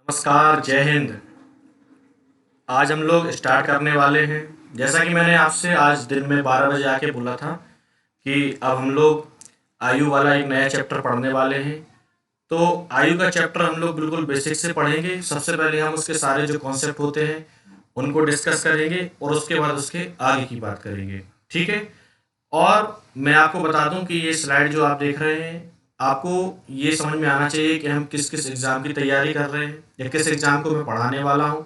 नमस्कार, जय हिंद। आज हम लोग स्टार्ट करने वाले हैं। जैसा कि मैंने आपसे आज दिन में 12 बजे आके बोला था कि अब हम लोग आयु वाला एक नया चैप्टर पढ़ने वाले हैं। तो आयु का चैप्टर हम लोग बिल्कुल बेसिक से पढ़ेंगे। सबसे पहले हम उसके सारे जो कॉन्सेप्ट होते हैं उनको डिस्कस करेंगे और उसके बाद उसके आगे की बात करेंगे। ठीक है। और मैं आपको बता दूं कि ये स्लाइड जो आप देख रहे हैं, आपको ये समझ में आना चाहिए कि हम किस किस एग्ज़ाम की तैयारी कर रहे हैं या किस एग्ज़ाम को मैं पढ़ाने वाला हूँ।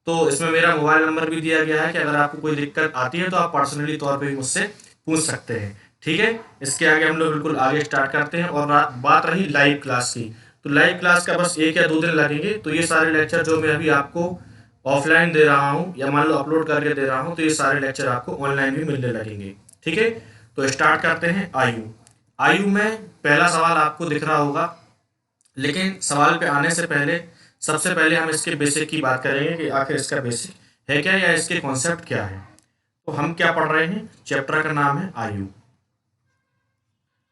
तो इसमें मेरा मोबाइल नंबर भी दिया गया है कि अगर आपको कोई दिक्कत आती है तो आप पर्सनली तौर पे भी मुझसे पूछ सकते हैं। ठीक है। इसके आगे हम लोग बिल्कुल आगे स्टार्ट करते हैं। और बात रही लाइव क्लास की, तो लाइव क्लास का बस 1 या 2 दिन लगेंगे। तो ये सारे लेक्चर जो मैं अभी आपको ऑफलाइन दे रहा हूँ या मान लो अपलोड करके दे रहा हूँ, तो ये सारे लेक्चर आपको ऑनलाइन भी मिलने लगेंगे। ठीक है। तो स्टार्ट करते हैं। आयु आयु में पहला सवाल आपको दिख रहा होगा, लेकिन सवाल पे आने से पहले सबसे पहले हम इसके बेसिक की बात करेंगे कि आखिर इसका बेसिक है क्या या इसके कॉन्सेप्ट क्या है। तो हम क्या पढ़ रहे हैं, चैप्टर का नाम है आयु।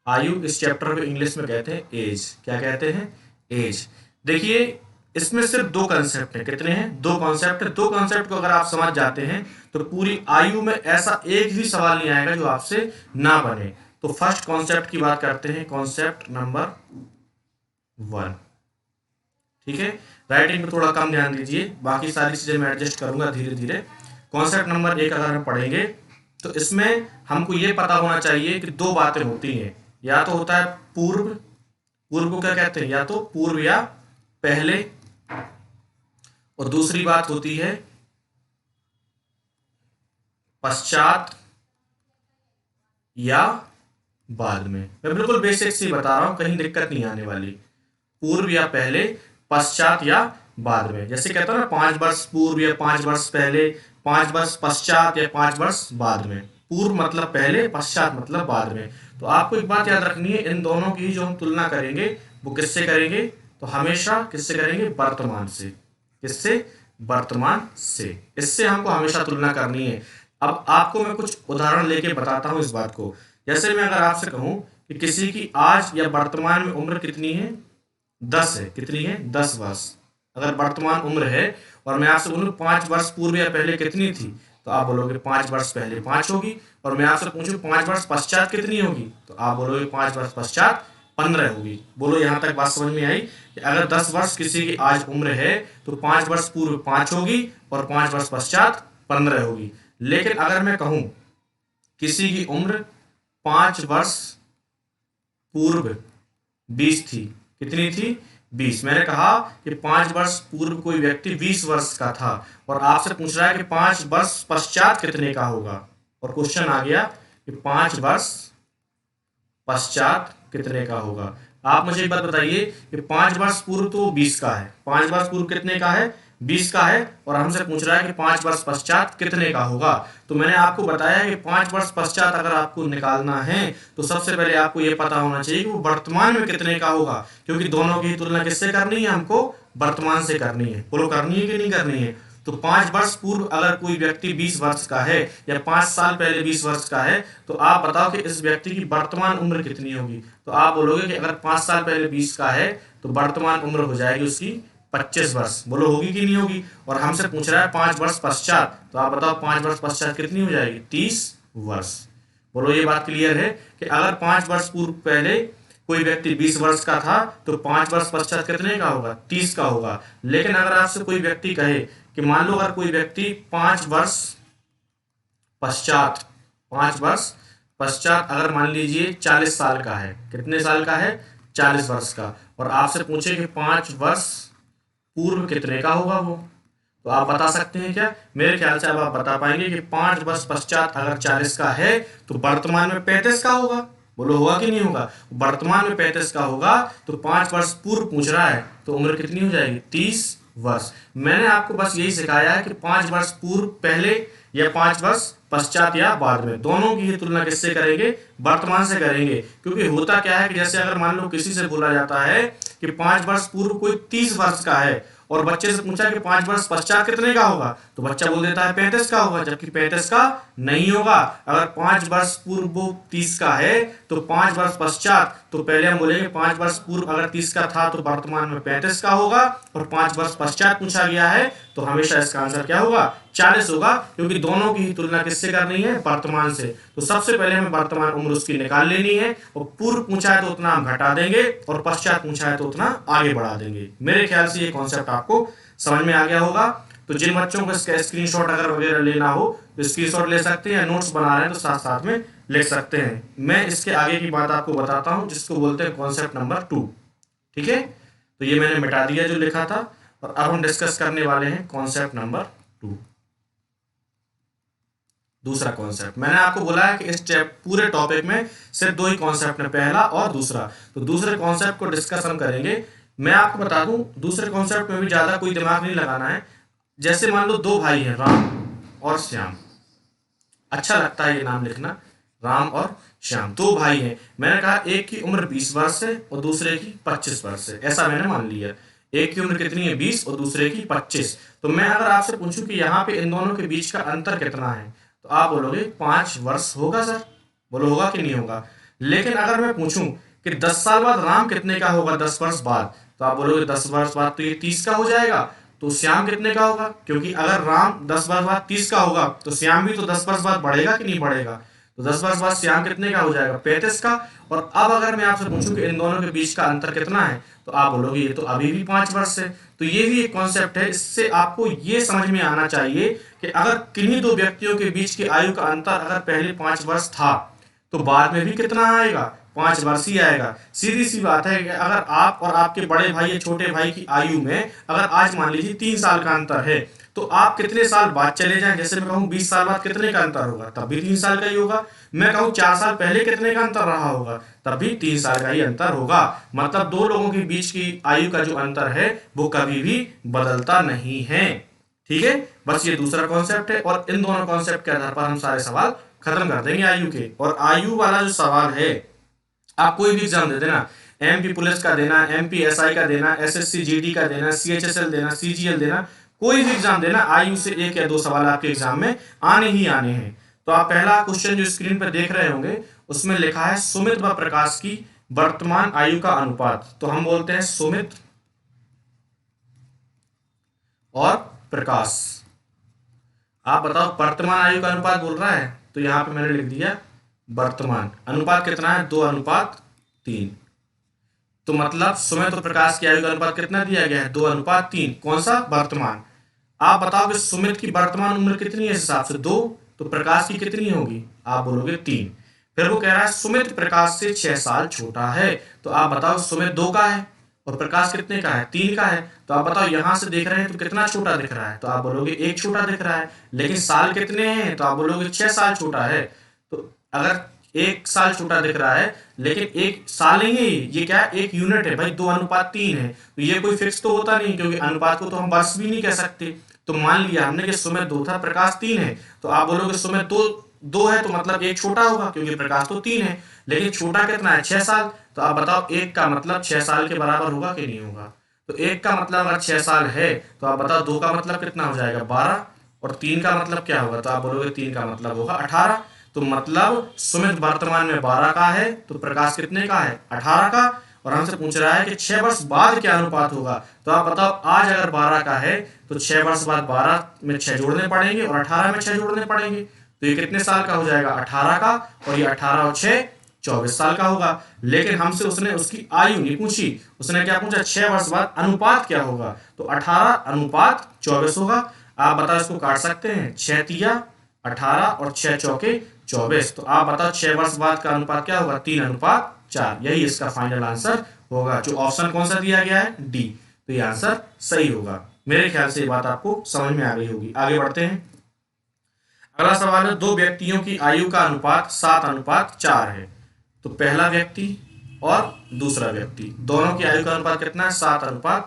आयु इस चैप्टर को इंग्लिश में कहते हैं एज। क्या कहते हैं? एज। देखिए, इसमें सिर्फ 2 कॉन्सेप्ट हैं। कितने हैं? 2 कॉन्सेप्ट है। 2 कॉन्सेप्ट को अगर आप समझ जाते हैं तो पूरी आयु में ऐसा एक भी सवाल नहीं आएगा जो आपसे ना बने। तो फर्स्ट कॉन्सेप्ट की बात करते हैं, कॉन्सेप्ट नंबर 1। ठीक है। राइटिंग पे थोड़ा कम ध्यान दीजिए, बाकी सारी चीजें मैं एडजस्ट करूंगा धीरे धीरे। कॉन्सेप्ट नंबर 1 अगर हम पढ़ेंगे तो इसमें हमको ये पता होना चाहिए कि 2 बातें होती हैं। या तो होता है पूर्व। पूर्व को क्या कहते हैं? या तो पूर्व या पहले। और दूसरी बात होती है पश्चात या बाद में। मैं बिल्कुल बेसिक सी बता रहा हूं, कहीं दिक्कत नहीं आने वाली। पूर्व या पहले, पश्चात या बाद में। जैसे कहता है ना, 5 वर्ष पूर्व या 5 वर्ष पहले, 5 वर्ष पश्चात या 5 वर्ष बाद में। पूर्व मतलब पहले, पश्चात मतलब बाद में। तो आपको एक बात याद रखनी है, इन दोनों की जो हम तुलना करेंगे वो किससे करेंगे? तो हमेशा किससे करेंगे? वर्तमान से। किससे? वर्तमान से। इससे हमको हमेशा तुलना करनी है। अब आपको मैं कुछ उदाहरण लेके बताता हूं इस बात को। जैसे मैं अगर आपसे कहूं कि किसी की आज या वर्तमान में उम्र कितनी है? 10 है। कितनी है? 10 वर्ष। अगर वर्तमान उम्र है और मैं आपसे बोलूं 5 वर्ष पूर्व या पहले कितनी थी, तो आप बोलोगे 5 वर्ष पहले 5 होगी। और मैं आपसे पूछूं 5 वर्ष पश्चात कितनी होगी, तो आप बोलोगे 5 वर्ष पश्चात 15 होगी। बोलो, यहां तक बात समझ में आई कि अगर 10 वर्ष किसी की आज उम्र है तो 5 वर्ष पूर्व 5 होगी और 5 वर्ष पश्चात 15 होगी। लेकिन अगर मैं कहूं किसी की उम्र 5 वर्ष पूर्व 20 थी। कितनी थी? 20। मैंने कहा कि 5 वर्ष पूर्व कोई व्यक्ति 20 वर्ष का था और आपसे पूछ रहा है कि 5 वर्ष पश्चात कितने का होगा। और क्वेश्चन आ गया कि 5 वर्ष पश्चात कितने का होगा। आप मुझे एक बात बताइए कि 5 वर्ष पूर्व तो 20 का है, 5 वर्ष पूर्व कितने का है? 20 का है। और हमसे पूछ रहा है कि 5 वर्ष पश्चात कितने का होगा। तो मैंने आपको बताया कि 5 वर्ष पश्चात अगर आपको निकालना है तो सबसे पहले आपको यह पता होना चाहिए कि वो वर्तमान में कितने का होगा, क्योंकि दोनों की तुलना किससे करनी है? हमको वर्तमान से करनी है। बोलो, करनी है कि नहीं करनी है? तो 5 वर्ष पूर्व अगर कोई व्यक्ति 20 वर्ष का है या 5 साल पहले 20 वर्ष का है, तो आप बताओ कि इस व्यक्ति की वर्तमान उम्र कितनी होगी। तो आप बोलोगे कि अगर 5 साल पहले 20 का है तो वर्तमान उम्र हो जाएगी उसकी 25 वर्ष। बोलो, होगी कि नहीं होगी? और हमसे पूछ रहा है 5 वर्ष पश्चात, तो आप बताओ 5 वर्ष पश्चात कितनी हो जाएगी? 30 वर्ष। बोलो, ये बात क्लियर है कि अगर 5 वर्ष पूर्व पहले कोई व्यक्ति 20 वर्ष का था तो 5 वर्ष पश्चात कितने का होगा? 30 का होगा। लेकिन अगर आपसे कोई व्यक्ति कहे कि मान लो अगर कोई व्यक्ति 5 वर्ष पश्चात, 5 वर्ष पश्चात अगर मान लीजिए 40 साल का है। कितने साल का है? 40 वर्ष का। और आपसे पूछे कि 5 वर्ष पूर्व कितने का होगा वो, तो आप बता सकते हैं क्या? मेरे ख्याल से अब आप बता पाएंगे कि 5 वर्ष पश्चात अगर 40 का है तो वर्तमान में 35 का होगा। बोलो, होगा कि नहीं होगा? वर्तमान में 35 का होगा तो 5 वर्ष पूर्व पूछ रहा है तो उम्र कितनी हो जाएगी? 30 वर्ष। मैंने आपको बस यही सिखाया है कि 5 वर्ष पूर्व पहले या 5 वर्ष पश्चात या बाद में, दोनों की ही तुलना किससे करेंगे? वर्तमान से करेंगे। क्योंकि होता क्या है कि जैसे अगर मान लो किसी से बोला जाता है कि 5 वर्ष पूर्व कोई 30 वर्ष का है और बच्चे से पूछा कि 5 वर्ष पश्चात कितने का होगा, तो बच्चा बोल देता है 35 का होगा, जबकि 35 का नहीं होगा। अगर 5 वर्ष पूर्व वो 30 का है तो 5 वर्ष पश्चात, तो पहले हम बोलेंगे 5 वर्ष पूर्व अगर 30 का था तो वर्तमान में 35 का होगा, और 5 वर्ष पश्चात पूछा गया है तो हमेशा इसका आंसर क्या होगा, 40 होगा, क्योंकि दोनों की ही तुलना किससे करनी है, वर्तमान से। तो सबसे पहले हमें वर्तमान उम्र उसकी निकाल लेनी है, और पूर्व पूछा है तो उतना हम घटा देंगे, और पश्चात पूछा है तो उतना आगे बढ़ा देंगे। मेरे ख्याल से ये कॉन्सेप्ट आपको समझ में आ गया होगा। तो जिन बच्चों को इसका स्क्रीनशॉट अगर वगैरह लेना हो तो स्क्रीनशॉट ले सकते हैं, या नोट्स बना रहे हैं तो साथ साथ में लिख सकते हैं। मैं इसके आगे की बात आपको बताता हूं, जिसको बोलते हैं कॉन्सेप्ट नंबर 2। ठीक है, तो ये मैंने मिटा दिया जो लिखा था, और अब हम डिस्कस करने वाले हैं कॉन्सेप्ट नंबर 2। दूसरा कॉन्सेप्ट, मैंने आपको बोला है कि इस पूरे टॉपिक में सिर्फ 2 ही कॉन्सेप्ट है, पहला और दूसरा। तो दूसरे कॉन्सेप्ट को डिस्कस हम करेंगे। मैं आपको बता दूं, दूसरे कॉन्सेप्ट में भी ज्यादा कोई दिमाग नहीं लगाना है। जैसे मान लो 2 भाई हैं, राम और श्याम। अच्छा लगता है ये नाम लिखना, राम और श्याम, 2 भाई हैं। मैंने कहा एक की उम्र 20 वर्ष है और दूसरे की 25 वर्ष है, ऐसा मैंने मान लिया। एक की उम्र कितनी है, 20, और दूसरे की 25। तो मैं अगर आपसे पूछूं कि यहाँ पे इन दोनों के बीच का अंतर कितना है, तो आप बोलोगे 5 वर्ष होगा सर। बोलो होगा कि नहीं होगा। लेकिन अगर मैं पूछूं कि 10 साल बाद राम कितने का होगा, 10 वर्ष बाद, तो आप बोलोगे 10 वर्ष बाद तो ये 30 का हो जाएगा। तो श्याम कितने का होगा, क्योंकि अगर राम 10 वर्ष बाद 30 का होगा तो श्याम भी तो 10 वर्ष बाद बढ़ेगा कि नहीं बढ़ेगा। तो 10 वर्ष बाद श्याम कितने का हो जाएगा, 35 का। और अब अगर मैं आपसे पूछूं कि इन दोनों के बीच का अंतर कितना है, तो आप बोलोगे ये तो अभी भी 5 वर्ष है। तो ये भी एक कॉन्सेप्ट है। इससे आपको ये समझ में आना चाहिए कि अगर किन्हीं 2 व्यक्तियों के बीच की आयु का अंतर अगर पहले 5 वर्ष था तो बाद में भी कितना आएगा, 5 वर्ष ही आएगा। सीधी सी बात है कि अगर आप और आपके बड़े भाई या छोटे भाई की आयु में अगर आज मान लीजिए 3 साल का अंतर है, तो आप कितने साल बाद चले जाएं, जैसे मैं कहूँ 20 साल बाद कितने का अंतर होगा, तब भी 3 साल का ही होगा। मैं कहूँ 4 साल पहले कितने का अंतर रहा होगा, तब भी 3 साल का ही अंतर होगा। मतलब 2 लोगों के बीच की आयु का जो अंतर है वो कभी भी बदलता नहीं है। ठीक है, बस ये दूसरा कॉन्सेप्ट है, और इन दोनों कॉन्सेप्ट के आधार पर हम सारे सवाल खत्म कर देंगे आयु के। और आयु वाला जो सवाल है, आप कोई भी एग्जाम दे देना, एमपी पुलिस का देना, एमपी एसआई का देना, एसएससी जीडी का देना, सीएचएसएल देना, सीजीएल देना, कोई भी एग्जाम देना, आयु से 1 या 2 सवाल आपके एग्जाम में आने ही आने हैं। तो आप पहला क्वेश्चन जो स्क्रीन पर देख रहे होंगे उसमें लिखा है सुमित व प्रकाश की वर्तमान आयु का अनुपात। तो हम बोलते हैं सुमित और प्रकाश। आप बताओ वर्तमान आयु का अनुपात बोल रहा है, तो यहां पे मैंने लिख दिया वर्तमान अनुपात कितना है, 2:3। तो मतलब सुमित और प्रकाश की आयु का अनुपात कितना दिया गया है, 2:3। कौन सा, वर्तमान। आप बताओ कि सुमित की वर्तमान उम्र कितनी है, इस हिसाब से 2, तो प्रकाश की कितनी होगी, आप बोलोगे 3। फिर वो कह रहा है सुमित प्रकाश से 6 साल छोटा है, तो आप बताओ सुमित 2 का है और प्रकाश कितने का है, 3 का है। तो आप बताओ यहां से देख रहे हैं तो कितना छोटा दिख रहा है, तो आप बोलोगे 1 छोटा दिख रहा है। लेकिन साल कितने हैं, तो आप बोलोगे 6 साल छोटा है। तो अगर 1 साल छोटा दिख रहा है, लेकिन 1 साल नहीं है, ये क्या है, 1 यूनिट है भाई, 2:3 है। तो ये कोई फिक्स तो होता नहीं, क्योंकि अनुपात को तो हम वर्ष भी नहीं कह सकते। तो मान लिया हमने कि सुमित 2 था, प्रकाश 3 है, तो आप बोलोगे सुमित 2 है, तो मतलब 1 छोटा होगा, क्योंकि प्रकाश तो 3 है। लेकिन छोटा कितना है, 6 साल। तो आप बताओ 1 का मतलब 6 साल के बराबर होगा कि नहीं होगा। तो 1 का मतलब अगर 6 साल है, तो आप बताओ 2 का मतलब कितना हो जाएगा, 12, और 3 का मतलब क्या होगा, तो आप बोलोगे 3 का मतलब होगा 18। तो मतलब सुमित वर्तमान में 12 का है, तो प्रकाश कितने का है, 18 का। और हमसे पूछ रहा है कि 6 वर्ष बाद क्या अनुपात होगा। तो आप बताओ आज अगर 12 का है तो 6 वर्ष बाद 12 में 6 जोड़ने पड़ेंगे और 18 में 6 जोड़ने पड़ेंगे, तो ये कितने साल का हो जाएगा, 18 का। और ये 18 और 6 24 साल का होगा। लेकिन हमसे उसने उसकी आयु नहीं पूछी, उसने क्या पूछा, 6 वर्ष बाद अनुपात क्या होगा। तो 18:24 होगा। आप बताओ इसको काट सकते हैं, 6 तिया 18 और 6 चौके 24। तो आप बताओ 6 वर्ष बाद का अनुपात क्या होगा, 3:4। यही इसका फाइनल आंसर होगा। जो ऑप्शन कौन सा दिया गया है, डी। तो ये आंसर सही होगा। मेरे ख्याल से ये बात आपको समझ में आ गई होगी। आगे बढ़ते हैं। अगला सवाल है, 2 व्यक्तियों की आयु का अनुपात 7:4 है। तो पहला व्यक्ति और दूसरा व्यक्ति, दोनों की आयु का अनुपात कितना है, 7:4।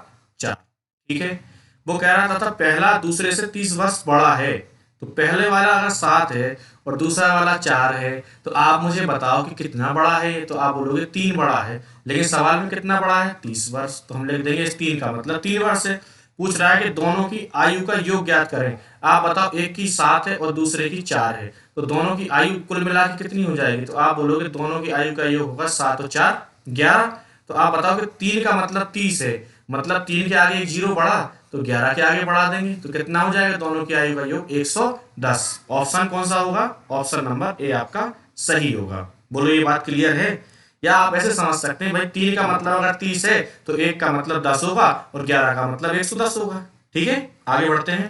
ठीक है, वो कह रहा था पहला दूसरे से 30 वर्ष बड़ा है। तो पहले वाला अगर 7 है और दूसरा वाला 4 है, तो आप मुझे बताओ कि कितना बड़ा है। तो आप बोलोगे 3 बड़ा है, लेकिन सवाल में कितना बड़ा है, 30 वर्ष। तो हम लिख देंगे इस 3 का मतलब 3 वर्ष है। पूछ रहा है कि दोनों की आयु का योग ज्ञात करें। आप बताओ, एक की 7 है और दूसरे की 4 है, तो दोनों की आयु कुल मिला के कितनी हो जाएगी? तो आप बोलोगे दोनों की आयु का योग होगा 7 और 4 11। तो आप बताओ कि 3 का मतलब 30 है, मतलब 3 के आगे एक जीरो बढ़ा तो 11 के आगे बढ़ा देंगे, तो कितना हो जाएगा? दोनों की आयु का योग 110। ऑप्शन कौन सा होगा? ऑप्शन नंबर ए आपका सही होगा। बोलो ये बात क्लियर है? या आप ऐसे समझ सकते हैं भाई, 3 का मतलब अगर 30 है तो 1 का मतलब 10 होगा और 11 का मतलब 110 होगा। ठीक है, आगे बढ़ते हैं।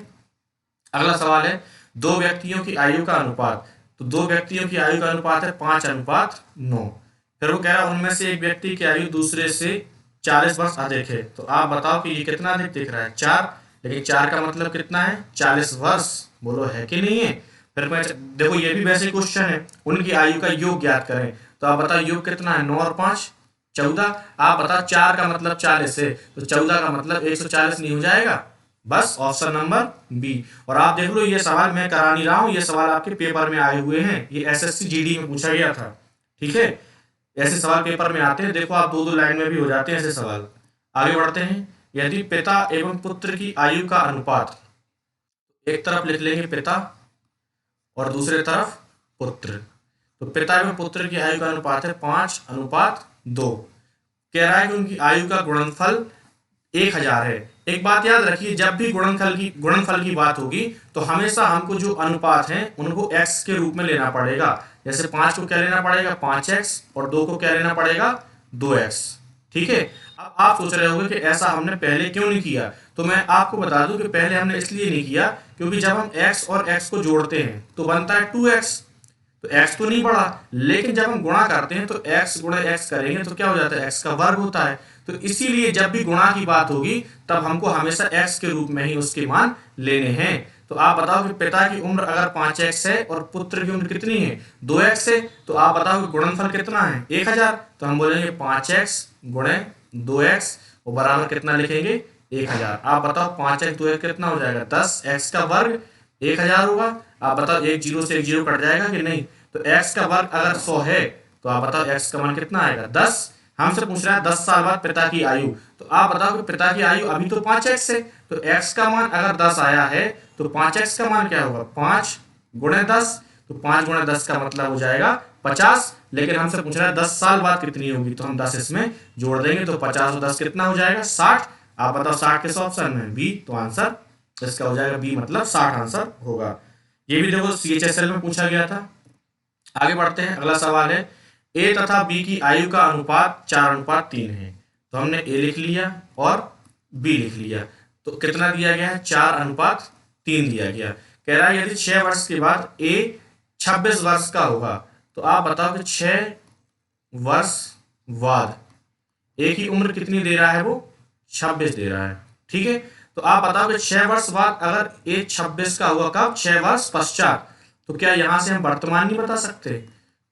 अगला सवाल है, दो व्यक्तियों की आयु का अनुपात। तो दो व्यक्तियों की आयु का अनुपात है 5:9। फिर वो कह रहा है उनमें से एक व्यक्ति की आयु दूसरे से 40 वर्ष अधिक है। तो आप बताओ कि ये कितना अधिक दिख रहा है? 4। लेकिन 4 का मतलब कितना है? 40 वर्ष। बोलो है कि नहीं है? फिर मैं देखो, ये भी वैसे क्वेश्चन है, उनकी आयु का योग ज्ञात करें। तो आप बताओ योग कितना है? 9 और 5 14। आप बताओ 4 का मतलब 40 है, तो 14 का मतलब 140 नहीं हो जाएगा? बस ऑप्शन नंबर बी। और आप देख लो, ये सवाल मैं करा नहीं रहा हूं, ये सवाल आपके पेपर में आए हुए हैं, ये एसएससी जीडी में पूछा गया था। ठीक है, ऐसे सवाल पेपर में आते हैं, देखो आप दो दो लाइन में भी हो जाते हैं ऐसे सवाल। आगे बढ़ते हैं। यदि पिता एवं पुत्र की आयु का अनुपात, एक तरफ लिख लेंगे पिता और दूसरे तरफ पुत्र। तो पिता एवं पुत्र की आयु का अनुपात है 5:2। कह रहा है कि उनकी आयु का गुणनफल 1000 है। एक बात याद रखिए, जब भी गुणनफल की बात होगी तो हमेशा हमको जो अनुपात है उनको x के रूप में लेना पड़ेगा। जैसे 5 को क्या लेना पड़ेगा? 5x, और 2 को क्या लेना पड़ेगा? 2x। ठीक है, अब आप सोच रहे होंगे कि ऐसा हमने पहले क्यों नहीं किया। तो मैं आपको बता दूं कि पहले हमने इसलिए नहीं किया क्योंकि जब हम x और x को जोड़ते हैं तो बनता है 2x, तो x तो नहीं बढ़ा, लेकिन जब हम गुणा करते हैं तो x गुणे x करेंगे तो क्या हो जाता है? x का वर्ग होता है। तो इसीलिए जब भी गुणा की बात होगी तब हमको हमेशा x के रूप में ही उसके मान लेने हैं। तो आप बताओ कि पिता की उम्र अगर 5x है और पुत्र की उम्र कितनी है? 2x है, तो आप बताओ कि गुणनफल कितना है? 1000। तो हम बोलेंगे 5x गुणे 2x और बराबर कितना लिखेंगे? 1000। आप बताओ 5x 2x कितना हो जाएगा? 10। x का वर्ग 1000 होगा। आप बताओ एक जीरो से एक जीरो कट जाएगा कि नहीं? तो x का वर्ग अगर 100 है तो आप बताओ x का मान कितना आएगा? 10। हमसे पूछ रहा है 10 साल बाद पिता की आयु। तो आप बताओ कि पिता की आयु अभी तो 5x है, तो x का मान अगर 10 आया है तो 5x का मान क्या होगा? 5 गुणे 10। तो 5 गुणे 10 का मतलब हो जाएगा 50। लेकिन हमसे पूछ रहा है 10 साल बाद कितनी होगी, तो हम 10 इसमें जोड़ देंगे तो 50 और 10 कितना हो जाएगा? 60। आप बताओ 60 किस ऑप्शन में? बी। तो आंसर इसका हो जाएगा बी, मतलब 60 आंसर होगा। ये भी देखो सीएचएसएल में पूछा गया था। आगे बढ़ते हैं। अगला सवाल है, ए तथा बी की आयु का अनुपात 4:3 है। तो हमने ए लिख लिया और बी लिख लिया, तो कितना दिया गया है? 4:3 दिया गया। कह रहा है यदि 6 वर्ष के बाद ए 26 वर्ष का होगा। तो आप बताओ कि 6 वर्ष बाद ए की उम्र कितनी दे रहा है? वो 26 दे रहा है। ठीक है, तो आप बताओ कि 6 वर्ष बाद अगर ए 26 का हुआ, कब? 6 वर्ष पश्चात। तो क्या यहां से हम वर्तमान नहीं बता सकते?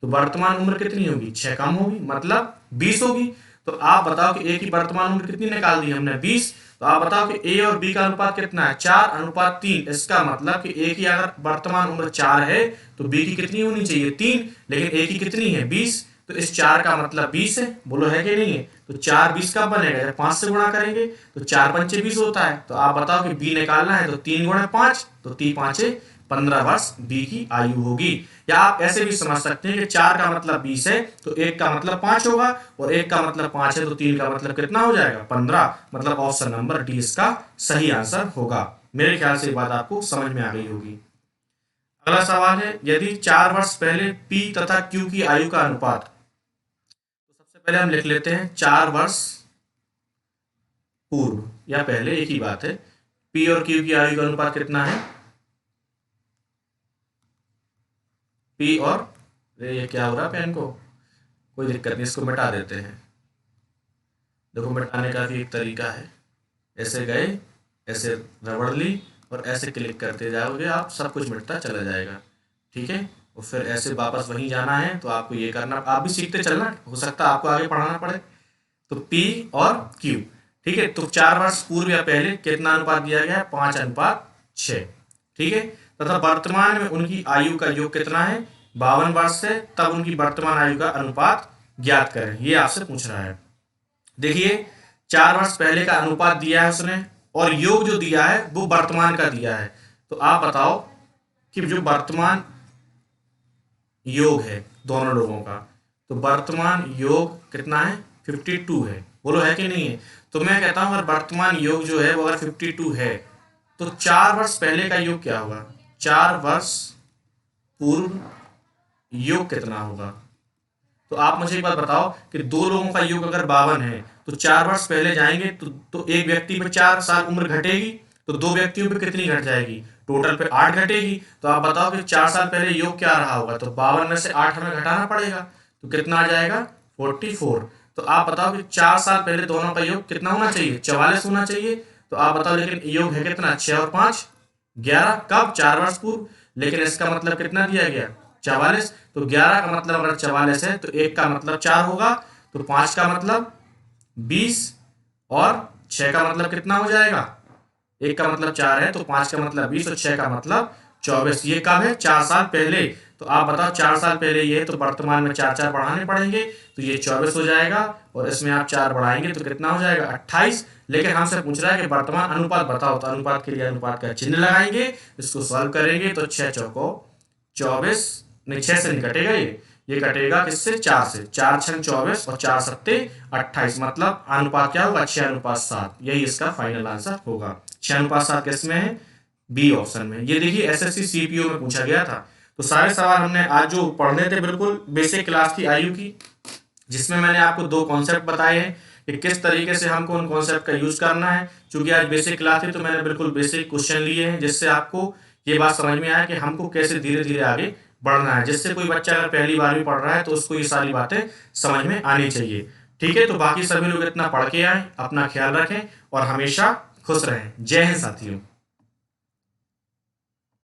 तो वर्तमान उम्र कितनी होगी? 6 कम होगी, मतलब 20 होगी। तो आप बताओ कि ए की वर्तमान उम्र कितनी निकाल दी हमने? 20। तो आप बताओ कि ए और बी का अनुपात कितना है? 4:3। इसका मतलब कि ए की अगर वर्तमान उम्र 4 है तो बी की कितनी होनी चाहिए? 3। लेकिन ए की कितनी है? 20। तो इस 4 का मतलब 20 है। बोलो है कि नहीं है? तो 4 20 कब बनेगा? जब 5 से गुणा करेंगे तो 4 पंचे 20 होता है। तो आप बताओ कि बी निकालना है तो 3 गुणे 5, तो 3 5 15 वर्ष बी की आयु होगी। या आप ऐसे भी समझ सकते हैं कि 4 का मतलब 20 है तो 1 का मतलब 5 होगा, और 1 का मतलब 5 है तो 3 का मतलब कितना हो जाएगा? 15। मतलब ऑप्शन नंबर डी इसका सही आंसर होगा। मेरे ख्याल से ये बात आपको समझ में आ गई होगी। अगला सवाल है, यदि 4 वर्ष पहले पी तथा क्यू की आयु का अनुपात। तो सबसे पहले हम लिख लेते हैं 4 वर्ष पूर्व या पहले, एक ही बात है। पी और क्यू की आयु का अनुपात कितना है? पी और, ये क्या हो रहा है पेन को? कोई दिक्कत नहीं, इसको मिटा देते हैं। देखो मिटाने का भी एक तरीका है। ऐसे गए, ऐसे रबड़ ली और ऐसे क्लिक करते जाओगे आप, सब कुछ मिटता चला जाएगा। ठीक है, और फिर ऐसे वापस वहीं जाना है, तो आपको ये करना, आप भी सीखते चलना, हो सकता है आपको आगे पढ़ाना पड़े। तो P और Q। ठीक है, तो 4 वर्ष पूर्व या पहले कितना अनुपात दिया गया है? 5:6। ठीक है, तथा वर्तमान में उनकी आयु का योग कितना है? 52 वर्ष है, तब उनकी वर्तमान आयु का अनुपात ज्ञात करें। ये आपसे पूछ रहा है। देखिए 4 वर्ष पहले का अनुपात दिया है उसने और योग जो दिया है वो वर्तमान का दिया है। तो आप बताओ कि जो वर्तमान योग है दोनों लोगों का, तो वर्तमान योग कितना है? 52 है। बोलो है कि नहीं है? तो मैं कहता हूं अगर वर्तमान योग जो है वो अगर 52 है तो 4 वर्ष पहले का योग क्या होगा? 4 वर्ष पूर्व योग कितना होगा? तो आप मुझे एक बात बताओ कि दो लोगों का योग अगर 52 है तो 4 वर्ष पहले जाएंगे तो एक व्यक्ति पे 4 साल उम्र घटेगी, तो दो व्यक्तियों पे कितनी घट जाएगी? टोटल पे 8 घटेगी। तो आप बताओ कि 4 साल पहले योग क्या रहा होगा? तो 52 में से 8 हमें घटाना पड़ेगा, तो कितना आ जाएगा? 44। तो आप बताओ कि 4 साल पहले दोनों का योग कितना होना चाहिए? 44 होना चाहिए। तो आप बताओ लेकिन योग है कितना? 6 और 5 11। कब? 4 वर्ष पूर्व। लेकिन इसका मतलब कितना दिया गया? 44। तो 11 का मतलब अगर 44 है तो 1 का मतलब 4 होगा, तो 5 का मतलब 20 और 6 का मतलब कितना हो जाएगा? 1 का मतलब 4 है तो 5 का मतलब 20 और 6 का मतलब 24। ये कब है? 4 साल पहले। तो आप बताओ 4 साल पहले ये है तो वर्तमान में 4 बढ़ाने पड़ेंगे, तो ये 24 हो जाएगा और इसमें आप 4 बढ़ाएंगे तो कितना हो जाएगा? 28। लेकिन हमसे पूछ रहा है कि वर्तमान अनुपात बताओ, तो अनुपात के लिए अनुपात का चिन्ह लगाएंगे, इसको सॉल्व करेंगे तो 6 चौको 24, नहीं 6 से नहीं कटेगा, ये कटेगा किससे? 4 से। 4 छंग 24 और 4 सत्ते 28, मतलब अनुपात क्या होगा? 6:7। यही इसका फाइनल आंसर होगा। 6:7 किस में है? बी ऑप्शन में। ये देखिए एसएससी सीपीओ में पूछा गया था। तो सारे सवाल हमने आज जो पढ़ने थे बिल्कुल बेसिक क्लास की आयु की, जिसमें मैंने आपको 2 कॉन्सेप्ट बताए हैं कि किस तरीके से हमको उन कॉन्सेप्ट का यूज करना है। चूंकि आज बेसिक क्लास थी तो मैंने बिल्कुल बेसिक क्वेश्चन लिए हैं, जिससे आपको ये बात समझ में आया कि हमको कैसे धीरे धीरे आगे बढ़ना है, जिससे कोई बच्चा अगर पहली बार भी पढ़ रहा है तो उसको ये सारी बातें समझ में आनी चाहिए। ठीक है, तो बाकी सभी लोग इतना पढ़ के आए, अपना ख्याल रखें और हमेशा खुश रहें। जय हिंद साथियों।